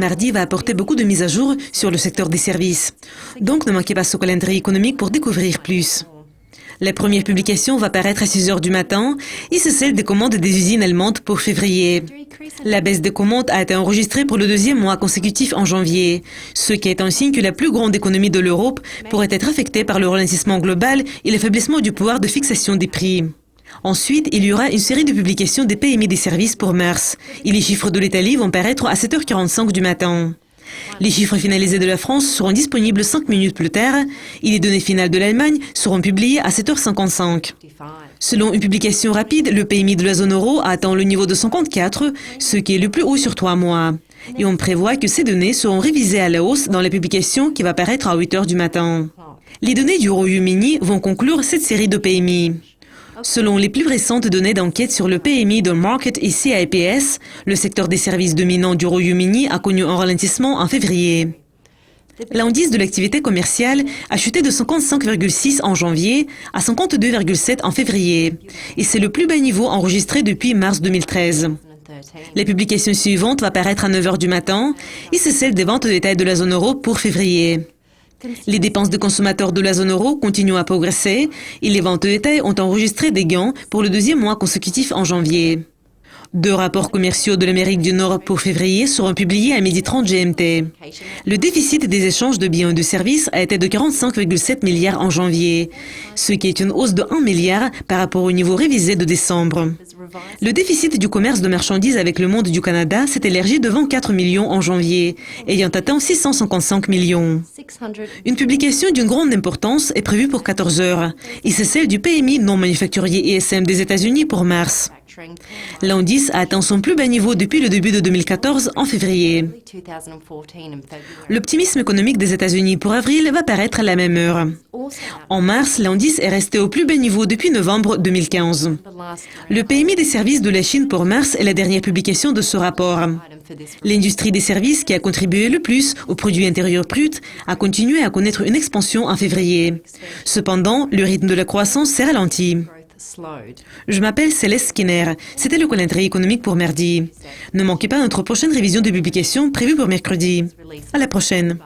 mardi va apporter beaucoup de mises à jour sur le secteur des services. Donc ne manquez pas ce calendrier économique pour découvrir plus. La première publication va paraître à 6 heures du matin et c'est celle des commandes des usines allemandes pour février. La baisse des commandes a été enregistrée pour le deuxième mois consécutif en janvier, ce qui est un signe que la plus grande économie de l'Europe pourrait être affectée par le ralentissement global et l'affaiblissement du pouvoir de fixation des prix. Ensuite, il y aura une série de publications des PMI des services pour mars et les chiffres de l'Italie vont paraître à 7h45 du matin. Les chiffres finalisés de la France seront disponibles 5 minutes plus tard et les données finales de l'Allemagne seront publiées à 7h55. Selon une publication rapide, le PMI de la zone euro atteint le niveau de 54, ce qui est le plus haut sur 3 mois. Et on prévoit que ces données seront révisées à la hausse dans la publication qui va paraître à 8h du matin. Les données du Royaume-Uni vont conclure cette série de PMI. Selon les plus récentes données d'enquête sur le PMI de Market et CIPS, le secteur des services dominant du Royaume-Uni a connu un ralentissement en février. L'indice de l'activité commerciale a chuté de 55,6 en janvier à 52,7 en février. Et c'est le plus bas niveau enregistré depuis mars 2013. La publication suivante va paraître à 9h du matin et c'est celle des ventes de détail de la zone euro pour février. Les dépenses de consommateurs de la zone euro continuent à progresser et les ventes de détail ont enregistré des gains pour le deuxième mois consécutif en janvier. 2 rapports commerciaux de l'Amérique du Nord pour février seront publiés à 12h30 GMT. Le déficit des échanges de biens et de services a été de 45,7 milliards en janvier, ce qui est une hausse de 1 milliard par rapport au niveau révisé de décembre. Le déficit du commerce de marchandises avec le monde du Canada s'est élargi devant 4 millions en janvier, ayant atteint 655 millions. Une publication d'une grande importance est prévue pour 14 heures, et c'est celle du PMI non manufacturier ISM des États-Unis pour mars. L'indice a atteint son plus bas niveau depuis le début de 2014 en février. L'optimisme économique des États-Unis pour avril va paraître à la même heure. En mars, l'indice est resté au plus bas niveau depuis novembre 2015. Le PMI des services de la Chine pour mars est la dernière publication de ce rapport. L'industrie des services, qui a contribué le plus au produit intérieur brut, a continué à connaître une expansion en février. Cependant, le rythme de la croissance s'est ralenti. Je m'appelle Céleste Skinner. C'était le calendrier économique pour mardi. Ne manquez pas notre prochaine révision de publication prévue pour mercredi. À la prochaine.